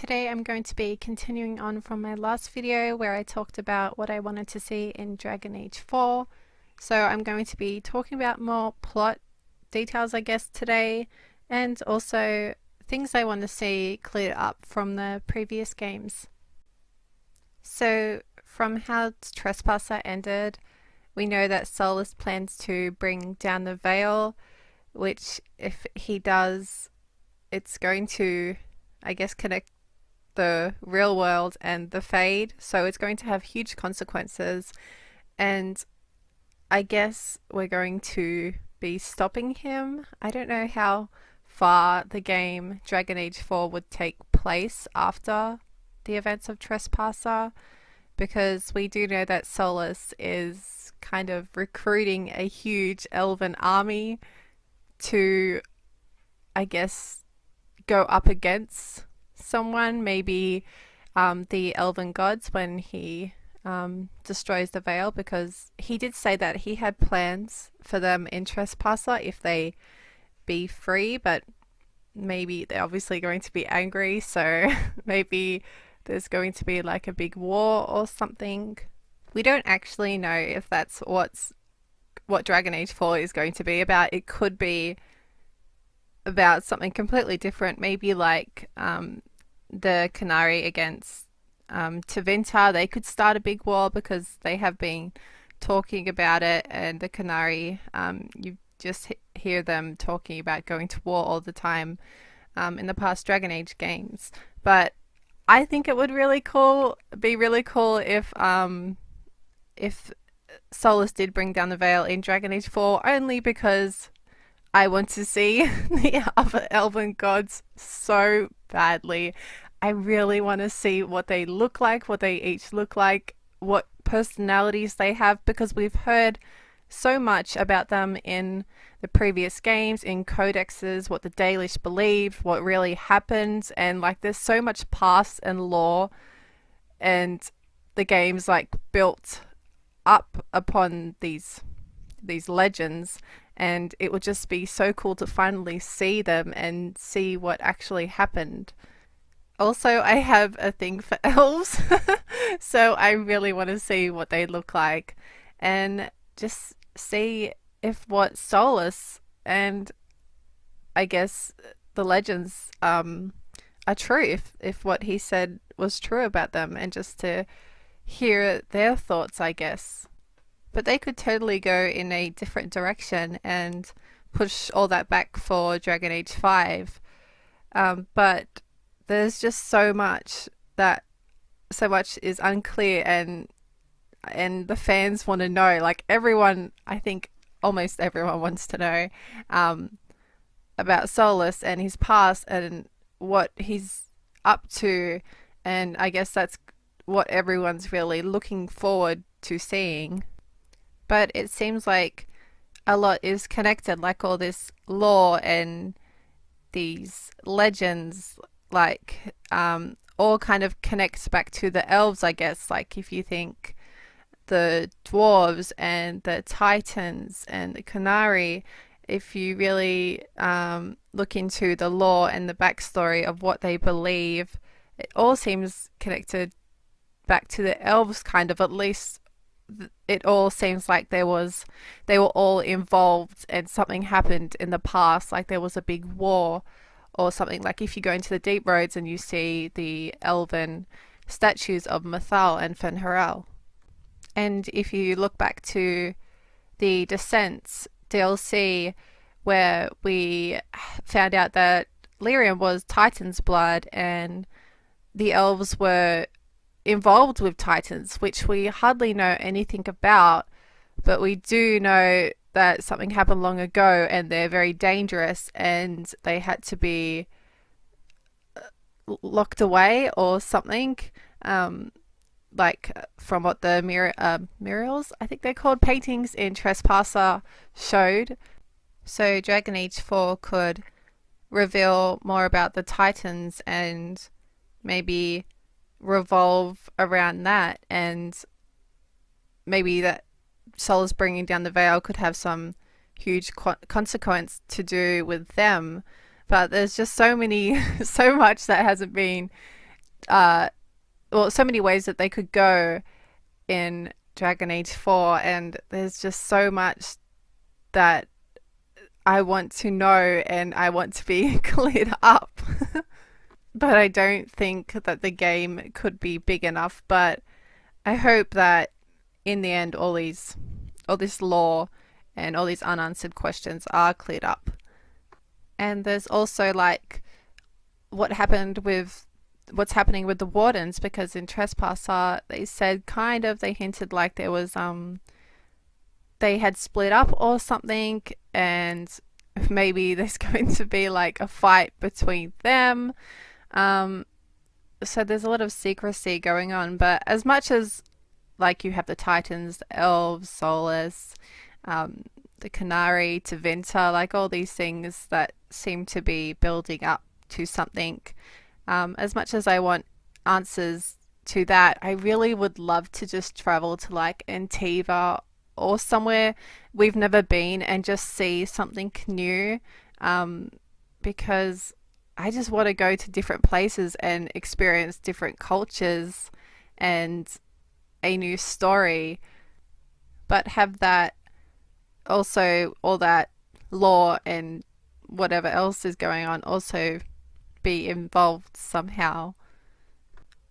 today I'm going to be continuing on from my last video where I talked about what I wanted to see in Dragon Age 4. So I'm going to be talking about more plot details, I guess, today, and also things I want to see cleared up from the previous games. So from how Trespasser ended, we know that Solus plans to bring down the veil, which if he does, it's going to, I guess, connect the real world and the Fade, so it's going to have huge consequences, and I guess we're going to be stopping him. I don't know how far the game Dragon Age 4 would take place after the events of Trespasser, because we do know that Solus is kind of recruiting a huge elven army to, I guess, go up against someone, maybe the elven gods, when he destroys the veil, because he did say that he had plans for them in Trespasser if they be free, but maybe they're obviously going to be angry, so maybe there's going to be like a big war or something. We don't actually know if that's what Dragon Age 4 is going to be about. It could be about something completely different, maybe like the Canary against Tevinter. They could start a big war because they have been talking about it, and the Canary, you just hear them talking about going to war all the time in the past Dragon Age games. But I think it would be really cool if Solus did bring down the veil in Dragon Age 4, only because I want to see the other elven gods so badly. I really want to see what they look like, what they each look like, what personalities they have, because we've heard so much about them in the previous games, in codexes, what the Dalish believed, what really happened, and like there's so much past and lore, and the game's like built up upon these legends, and it would just be so cool to finally see them and see what actually happened. Also, I have a thing for elves, so I really want to see what they look like and just see if what Solus and I guess the legends are true, if what he said was true about them, and just to hear their thoughts, I guess. But they could totally go in a different direction and push all that back for Dragon Age 5. But there's just so much is unclear, and the fans want to know. Like everyone, I think almost everyone wants to know about Solus and his past and what he's up to, and I guess that's what everyone's really looking forward to seeing. But it seems like a lot is connected, like all this lore and these legends, like all kind of connects back to the elves, I guess. Like if you think the dwarves and the titans and the Canary, if you really look into the lore and the backstory of what they believe, it all seems connected back to the elves, kind of. At least it all seems like they were all involved and something happened in the past, like there was a big war or something. Like if you go into the deep roads and you see the elven statues of Mathal and Fen'Harel, and if you look back to the Descents DLC, where we found out that Lyrium was Titan's blood and the elves were involved with Titans, which we hardly know anything about, but we do know that something happened long ago and they're very dangerous and they had to be locked away or something, like from what the murals, I think they're called, paintings in Trespasser showed. So Dragon Age 4 could reveal more about the Titans and maybe revolve around that, and maybe that Solus bringing down the veil could have some huge consequence to do with them. But there's just so much that hasn't been uh, well, so many ways that they could go in Dragon Age 4, and there's just so much that I want to know and I want to be cleared up. But I don't think that the game could be big enough. But I hope that in the end, all this lore and all these unanswered questions are cleared up. And there's also like what happened with what's happening with the wardens, because in Trespasser they said kind of they hinted like there was they had split up or something, and maybe there's going to be like a fight between them. Um, so there's a lot of secrecy going on, but as much as like you have the Titans, the Elves, Solus, um, the Canary, Tevinter, like all these things that seem to be building up to something. As much as I want answers to that, I really would love to just travel to like Antiva or somewhere we've never been and just see something new. Um, because I just want to go to different places and experience different cultures and a new story, but have that also, all that lore and whatever else is going on also be involved somehow.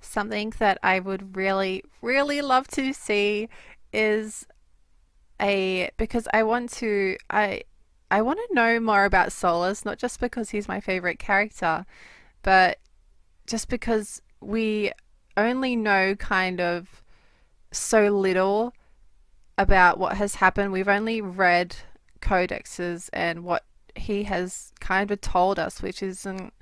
Something that I would really, really love to see is because I want to know more about Solus, not just because he's my favorite character, but just because we only know kind of so little about what has happened. We've only read codexes and what he has kind of told us, which isn't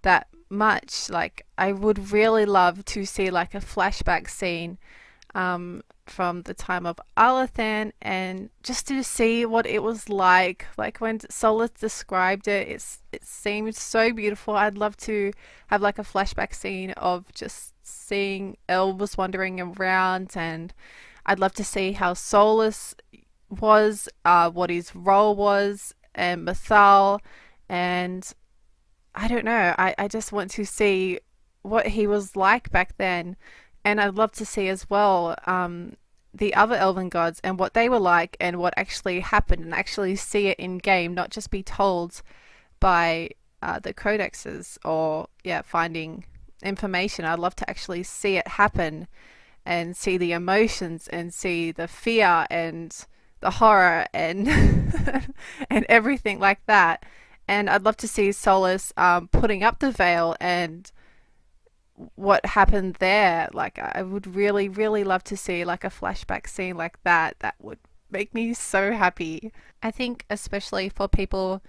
that much. Like, I would really love to see like a flashback scene from the time of Alathan, and just to see what it was like. Like when Solus described it, it seemed so beautiful. I'd love to have like a flashback scene of just seeing elves wandering around, and I'd love to see how Solus was, what his role was, and Mathal, and I don't know. I just want to see what he was like back then. And I'd love to see as well the other elven gods and what they were like and what actually happened, and actually see it in game, not just be told by the codexes or, yeah, finding information. I'd love to actually see it happen and see the emotions and see the fear and the horror and and everything like that. And I'd love to see Solus putting up the veil and what happened there. Like, I would really, really love to see like a flashback scene like that. That would make me so happy. I think especially for people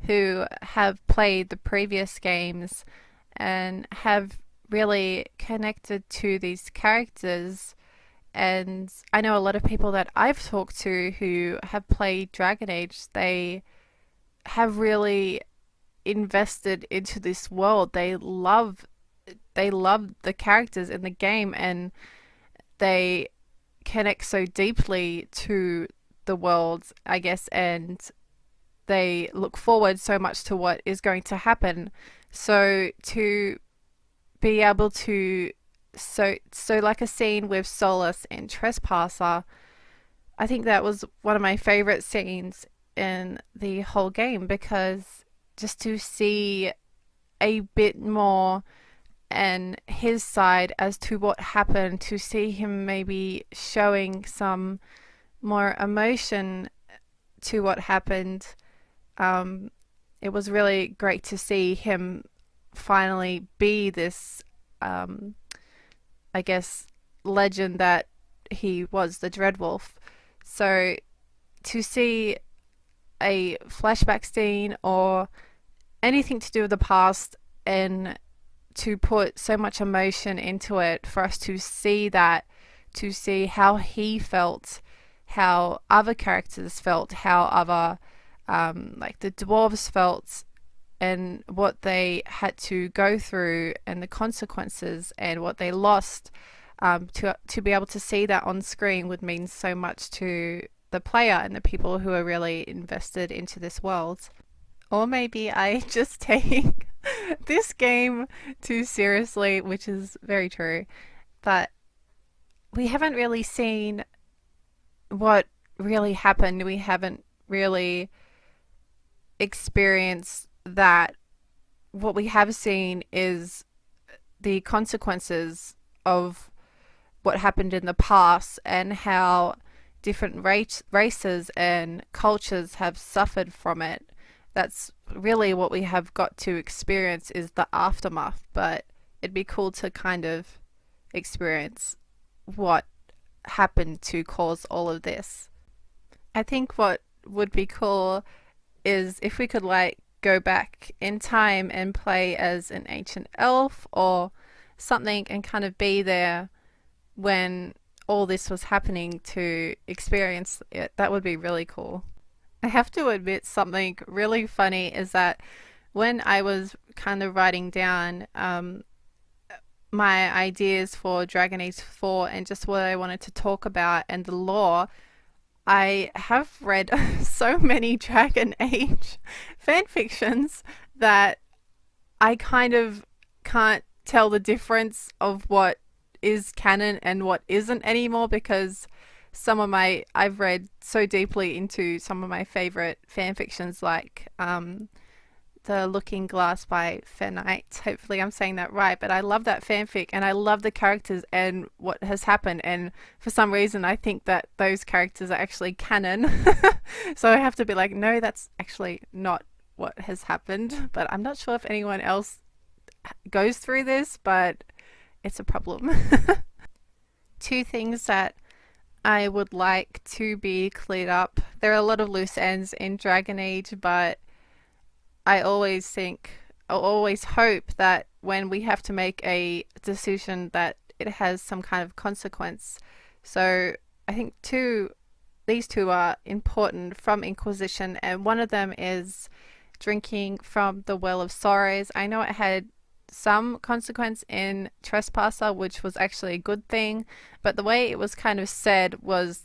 who have played the previous games and have really connected to these characters. And I know a lot of people that I've talked to who have played Dragon Age, they have really invested into this world. They love the characters in the game, and they connect so deeply to the world, I guess, and they look forward so much to what is going to happen. So to be able to so like a scene with Solus and Trespasser, I think that was one of my favorite scenes in the whole game, because just to see a bit more and his side as to what happened, to see him maybe showing some more emotion to what happened. Um, it was really great to see him finally be this, um, I guess, legend that he was, the Dreadwolf. So to see a flashback scene or anything to do with the past, and to put so much emotion into it for us to see that, to see how he felt, how other characters felt, how other like the dwarves felt, and what they had to go through and the consequences and what they lost. To be able to see that on screen would mean so much to the player and the people who are really invested into this world. Or maybe I just take this game too seriously, which is very true. But we haven't really seen what really happened. We haven't really experienced that. What we have seen is the consequences of what happened in the past and how different races and cultures have suffered from it. That's really what we have got to experience is the aftermath, but it'd be cool to kind of experience what happened to cause all of this. I think what would be cool is if we could like go back in time and play as an ancient elf or something and kind of be there when all this was happening to experience it. That would be really cool. I have to admit something really funny is that when I was kind of writing down my ideas for Dragon Age 4 and just what I wanted to talk about and the lore, I have read so many Dragon Age fan fictions that I kind of can't tell the difference of what is canon and what isn't anymore because I've read so deeply into some of my favorite fan fictions like the Looking Glass by Fenite. Hopefully I'm saying that right, but I love that fanfic and I love the characters and what has happened, and for some reason I think that those characters are actually canon. So I have to be like, no, that's actually not what has happened, but I'm not sure if anyone else goes through this, but it's a problem. Two things that I would like to be cleared up. There are a lot of loose ends in Dragon Age, but I always hope that when we have to make a decision that it has some kind of consequence. So I think these two are important from Inquisition, and one of them is drinking from the Well of Sorrows. I know it had some consequence in Trespasser, which was actually a good thing, but the way it was kind of said was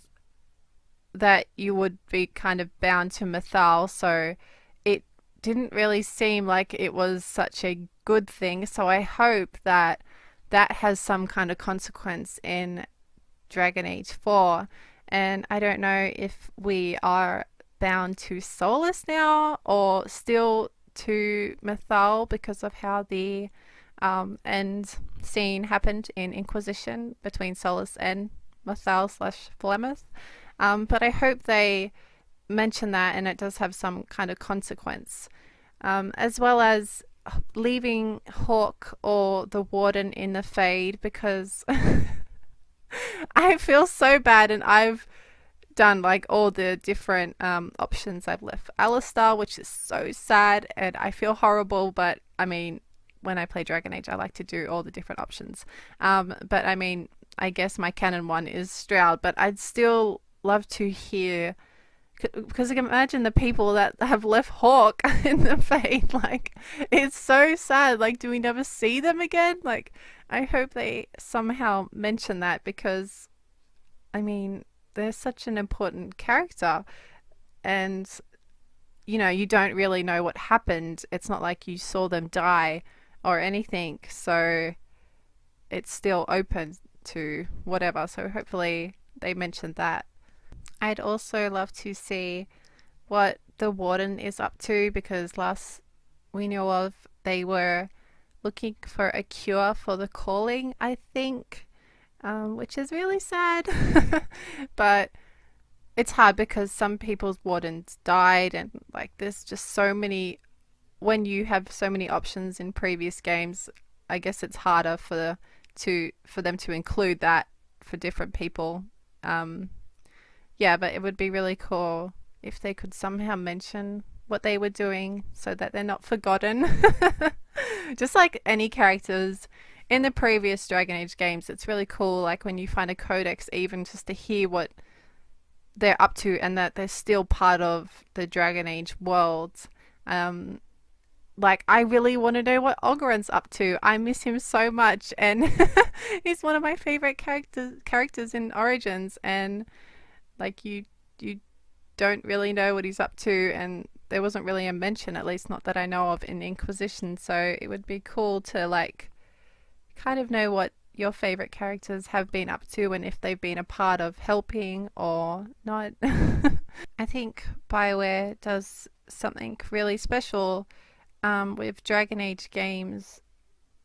that you would be kind of bound to Mythal, so it didn't really seem like it was such a good thing. So I hope that that has some kind of consequence in Dragon Age 4. And I don't know if we are bound to Solus now or still to Mythal because of how the end scene happened in Inquisition between Solus and Mythal slash Flemeth. But I hope they mention that and it does have some kind of consequence. As well as leaving Hawk or the Warden in the Fade because I feel so bad and I've done like all the different options. I've left Alistar, which is so sad and I feel horrible, but I mean, when I play Dragon Age, I like to do all the different options. But I mean, I guess my canon one is Stroud, but I'd still love to hear, because I can imagine the people that have left Hawk in the Fade. Like, it's so sad. Like, do we never see them again? Like, I hope they somehow mention that because, I mean, they're such an important character and you don't really know what happened. It's not like you saw them die or anything, so it's still open to whatever. So hopefully they mentioned that. I'd also love to see what the Warden is up to because last we knew of they were looking for a cure for the calling, I think. Which is really sad. But it's hard because some people's wardens died and like there's just so many, when you have so many options in previous games, I guess it's harder for them to include that for different people. Yeah, but it would be really cool if they could somehow mention what they were doing so that they're not forgotten. Just like any characters in the previous Dragon Age games, it's really cool, like when you find a codex, even just to hear what they're up to and that they're still part of the Dragon Age world. Like, I really want to know what Ogren's up to. I miss him so much, and he's one of my favorite characters in Origins, and like you don't really know what he's up to, and there wasn't really a mention, at least not that I know of, in Inquisition. So it would be cool to like kind of know what your favorite characters have been up to and if they've been a part of helping or not. I think BioWare does something really special with Dragon Age games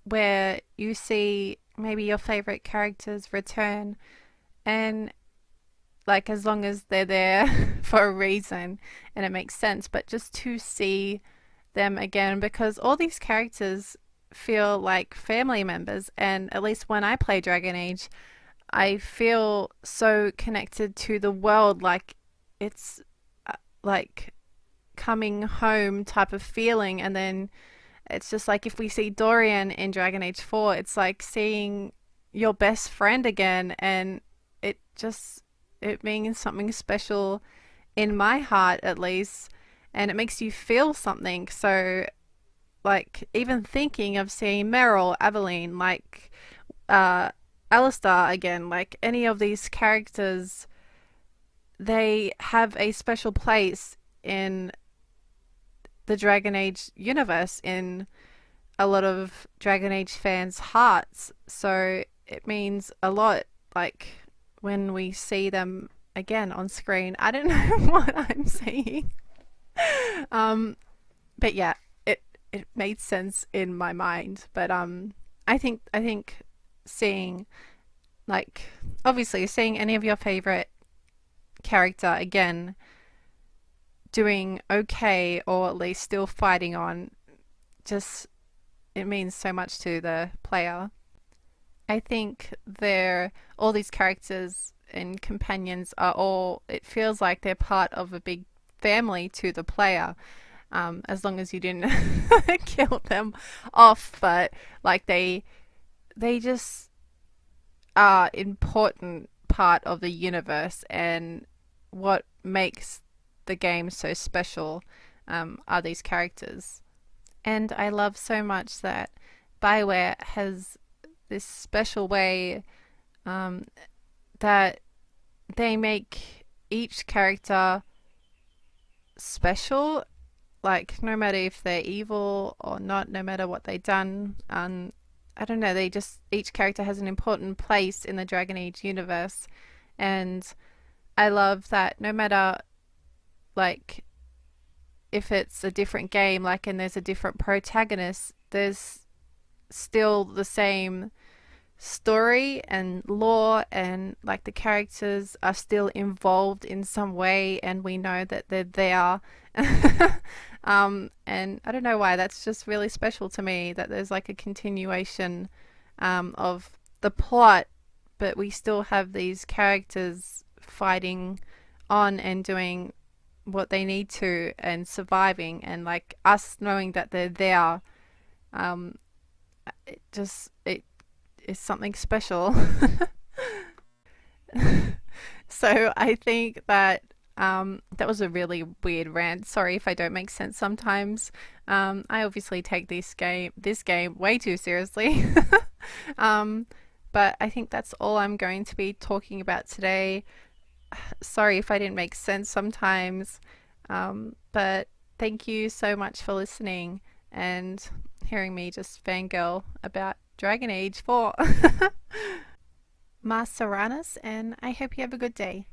where you see maybe your favorite characters return, and like as long as they're there for a reason and it makes sense, but just to see them again, because all these characters feel like family members, and at least when I play Dragon Age, I feel so connected to the world, like it's like coming home type of feeling. And then it's just like if we see Dorian in Dragon Age 4, it's like seeing your best friend again, and it just it means something special in my heart at least, and it makes you feel something. So like even thinking of seeing Meryl, Aveline, like uh Alistar again, like any of these characters, they have a special place in the Dragon Age universe, in a lot of Dragon Age fans' hearts. So it means a lot, like when we see them again on screen. I don't know what I'm saying. um, but yeah, it made sense in my mind. But I think seeing, like, obviously seeing any of your favorite character again doing okay, or at least still fighting on, just it means so much to the player. I think they're all these characters and companions are all, it feels like they're part of a big family to the player. As long as you didn't kill them off, but like they just are important part of the universe, and what makes the game so special are these characters. And I love so much that BioWare has this special way um, that they make each character special, like no matter if they're evil or not, no matter what they've done. I don't know, they just, each character has an important place in the Dragon Age universe. And I love that no matter, like, if it's a different game, like, and there's a different protagonist, there's still the same story and lore, and like the characters are still involved in some way, and we know that they're there. And I don't know why, that's just really special to me, that there's like a continuation of the plot, but we still have these characters fighting on and doing what they need to and surviving, and like us knowing that they're there. It is something special. So I think that that was a really weird rant. Sorry if I don't make sense sometimes. I obviously take this game way too seriously. um, but I think that's all I'm going to be talking about today. Sorry if I didn't make sense sometimes. But thank you so much for listening and hearing me just fangirl about Dragon Age 4. Mas Saranas, and I hope you have a good day.